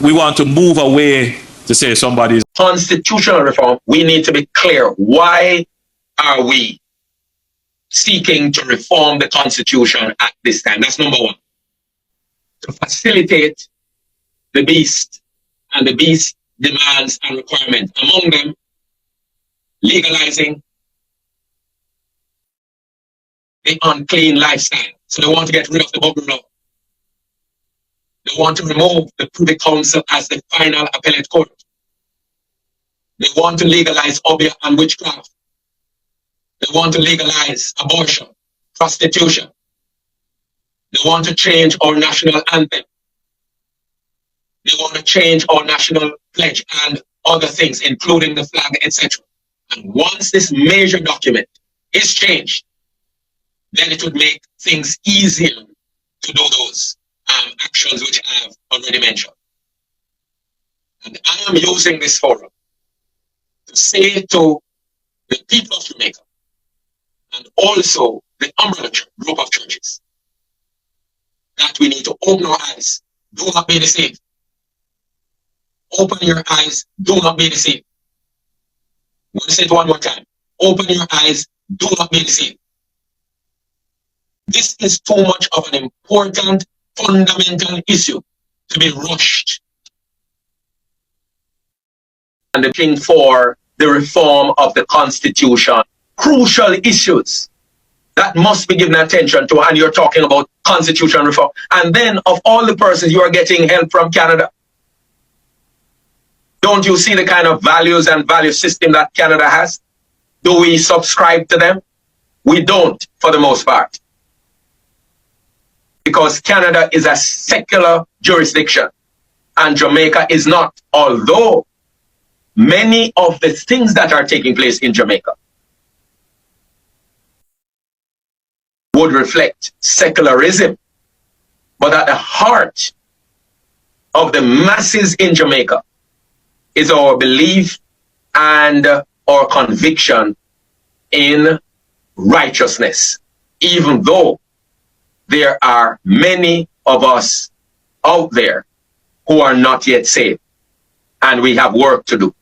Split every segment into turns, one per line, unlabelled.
we want to move away to say somebody's
constitutional reform. We need to be clear. Why are we seeking to reform the Constitution at this time? That's number one. To facilitate the beast and the beast demands and requirements. Among them, legalizing the unclean lifestyle. So they want to get rid of the bubble law. They want to remove the Privy Council as the final appellate court. They want to legalize obeah and witchcraft. They want to legalize abortion, prostitution. They want to change our national anthem. They want to change our national pledge and other things, including the flag, etc. And once this major document is changed, then it would make things easier to do those actions which I have already mentioned. And I am using this forum to say to the people of Jamaica and also the umbrella group of churches that we need to open our eyes. Do not be deceived. Open your eyes. Do not be deceived. I'm going to say it one more time. Open your eyes. Do not be deceived. This is too much of an important, fundamental issue to be rushed. And looking for the reform of the Constitution. Crucial issues that must be given attention to, and you're talking about constitutional reform. And then of all the persons, you are getting help from Canada. Don't you see the kind of values and value system that Canada has? Do we subscribe to them? We don't, for the most part. Because Canada is a secular jurisdiction and Jamaica is not, although many of the things that are taking place in Jamaica would reflect secularism. But at the heart of the masses in Jamaica is our belief and our conviction in righteousness, even though there are many of us out there who are not yet saved, and we have work to do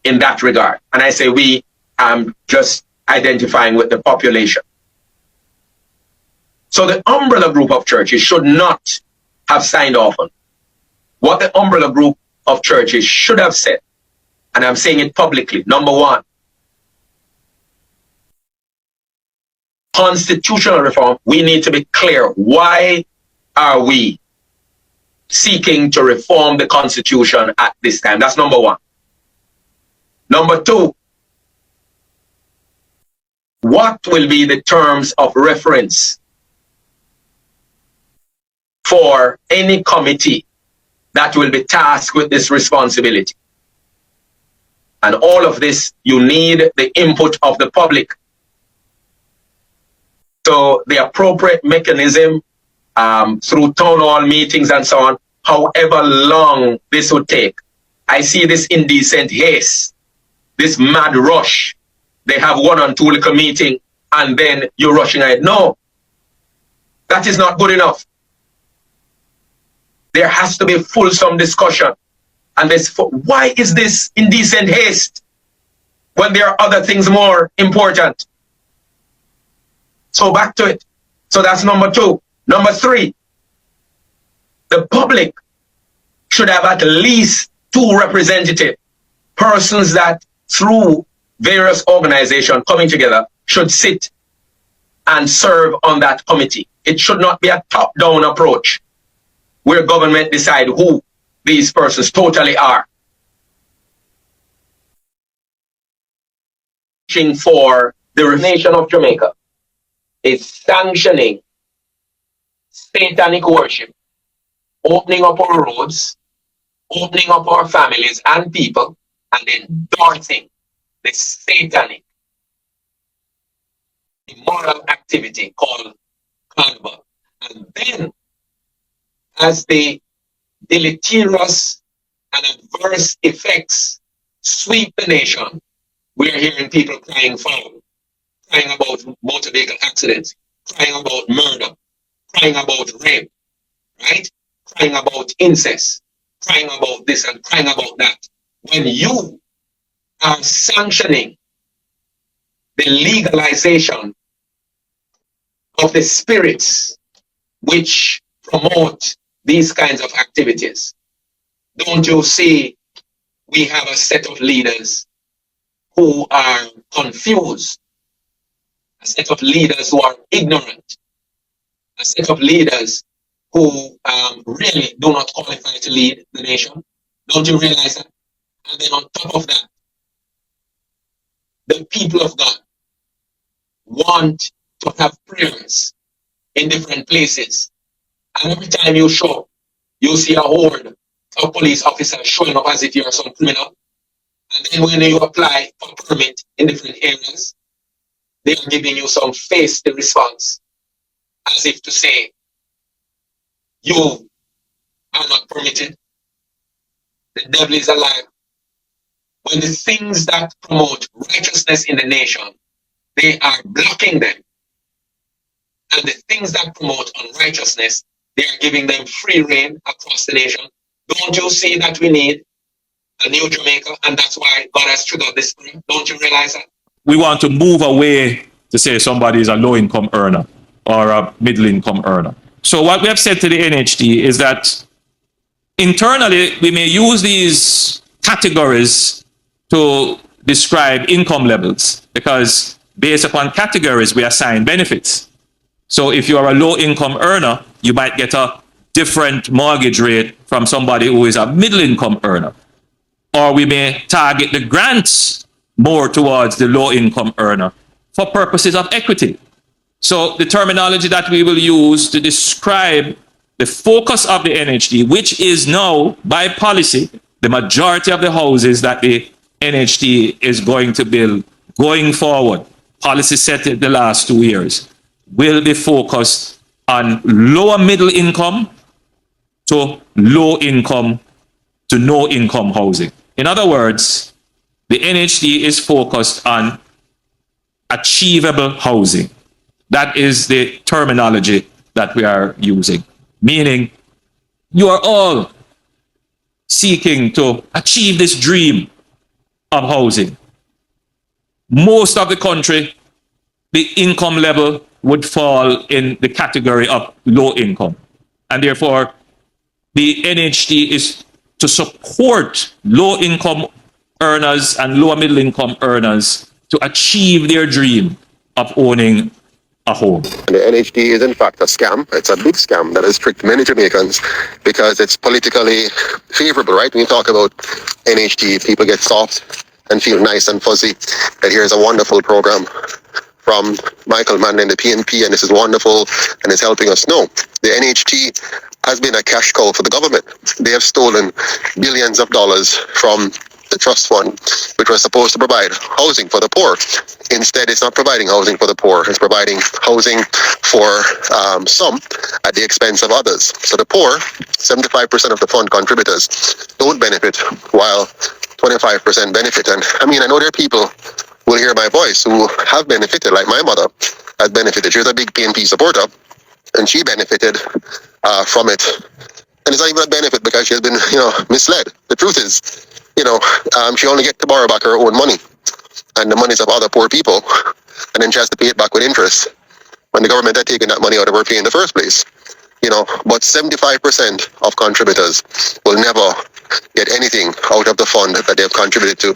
in that regard. And I say we, I'm just identifying with the population. So the umbrella group of churches should not have signed off on what the umbrella group of churches should have said, and I'm saying it publicly. Number one, constitutional reform. We need to be clear. Why are we seeking to reform the Constitution at this time? That's number one. Number two, what will be the terms of reference for any committee that will be tasked with this responsibility? And all of this, you need the input of the public. So the appropriate mechanism through town hall meetings and so on, however long this would take. I see this indecent haste, this mad rush. They have one or two little meeting and then you're rushing ahead. No, that is not good enough. There has to be fulsome discussion. And why is this indecent haste when there are other things more important? So back to it. So that's number two. Number three, the public should have at least two representative persons that through various organizations coming together should sit and serve on that committee. It should not be a top-down approach where government decide who these persons totally are. For the nation of Jamaica is sanctioning satanic worship, opening up our roads, opening up our families and people, and endorsing the satanic immoral activity called carnival. And then, as the deleterious and adverse effects sweep the nation, we're hearing people crying foul, crying about motor vehicle accidents, crying about murder, crying about rape, right? Crying about incest. crying about this and crying about that. When you are sanctioning the legalization of the spirits which promote these kinds of activities, don't you see we have a set of leaders who are confused, a set of leaders who are ignorant, a set of leaders who really do not qualify to lead the nation? Don't you realize that? And then on top of that, the people of God want to have prayers in different places. And every time you show, you see a horde of police officers showing up as if you're some criminal. And then when you apply for a permit in different areas, they are giving you some face-to response, as if to say, you are not permitted. The devil is alive. When the things that promote righteousness in the nation, they are blocking them. And the things that promote unrighteousness, they are giving them free rein across the nation. Don't you see that we need a new Jamaica? And that's why God has triggered this prayer. Don't you realize that?
We want to move away to say somebody is a low-income earner or a middle-income earner. So what we have said to the NHD is that internally, we may use these categories to describe income levels, because based upon categories, we assign benefits. So if you are a low-income earner, you might get a different mortgage rate from somebody who is a middle-income earner. Or we may target the grants more towards the low-income earner for purposes of equity. So the terminology that we will use to describe the focus of the NHD, which is now, by policy, the majority of the houses that the NHD is going to build going forward, policy set in the last 2 years, will be focused on lower middle income to low income to no income housing. In other words, the NHD is focused on achievable housing. That is the terminology that we are using. Meaning, you are all seeking to achieve this dream of housing. Most of the country, the income level would fall in the category of low income. And therefore, the NHD is to support low income earners and lower middle income earners to achieve their dream of owning a home.
The NHD is in fact a scam. It's a big scam that has tricked many Jamaicans because it's politically favorable, right? When you talk about NHD, people get soft and feel nice and fuzzy that here's a wonderful program from Michael Mann and the PNP, and this is wonderful and it's helping us. No, the NHD has been a cash cow for the government. They have stolen billions of dollars from the trust fund, which was supposed to provide housing for the poor. Instead, it's not providing housing for the poor. It's providing housing for some at the expense of others. So the poor, 75% of the fund contributors don't benefit, while 25% benefit. And I mean, I know there are people who will hear my voice who have benefited, like my mother has benefited. She was a big PNP supporter, and she benefited from it. And it's not even a benefit because she has been, misled. The truth is, she only gets to borrow back her own money and the monies of other poor people, and then she has to pay it back with interest when the government had taken that money out of her pay in the first place. But 75% of contributors will never get anything out of the fund that they've contributed to.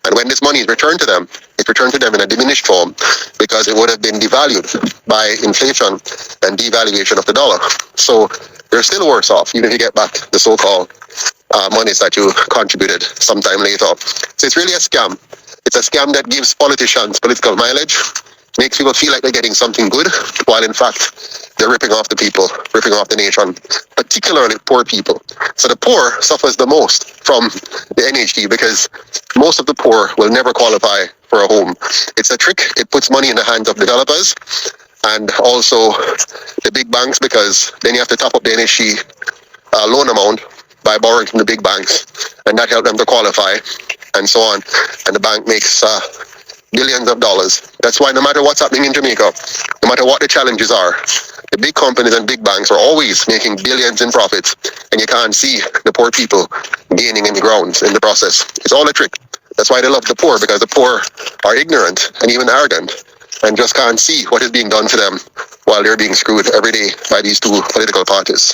And when this money is returned to them, it's returned to them in a diminished form because it would have been devalued by inflation and devaluation of the dollar. So they're still worse off, even if you get back the so-called monies that you contributed sometime later. So it's really a scam. It's a scam that gives politicians political mileage, makes people feel like they're getting something good, while in fact they're ripping off the people, ripping off the nation, particularly poor people. So the poor suffers the most from the NHD because most of the poor will never qualify for a home. It's a trick. It puts money in the hands of developers and also the big banks, because then you have to top up the NHD loan amount by borrowing from the big banks, and that helps them to qualify and so on. And the bank makes billions of dollars. That's why no matter what's happening in Jamaica, no matter what the challenges are, The big companies and big banks are always making billions in profits, and you can't see the poor people gaining any grounds in the process. It's all a trick. That's why they love the poor, because the poor are ignorant and even arrogant and just can't see what is being done to them while they're being screwed every day by these two political parties.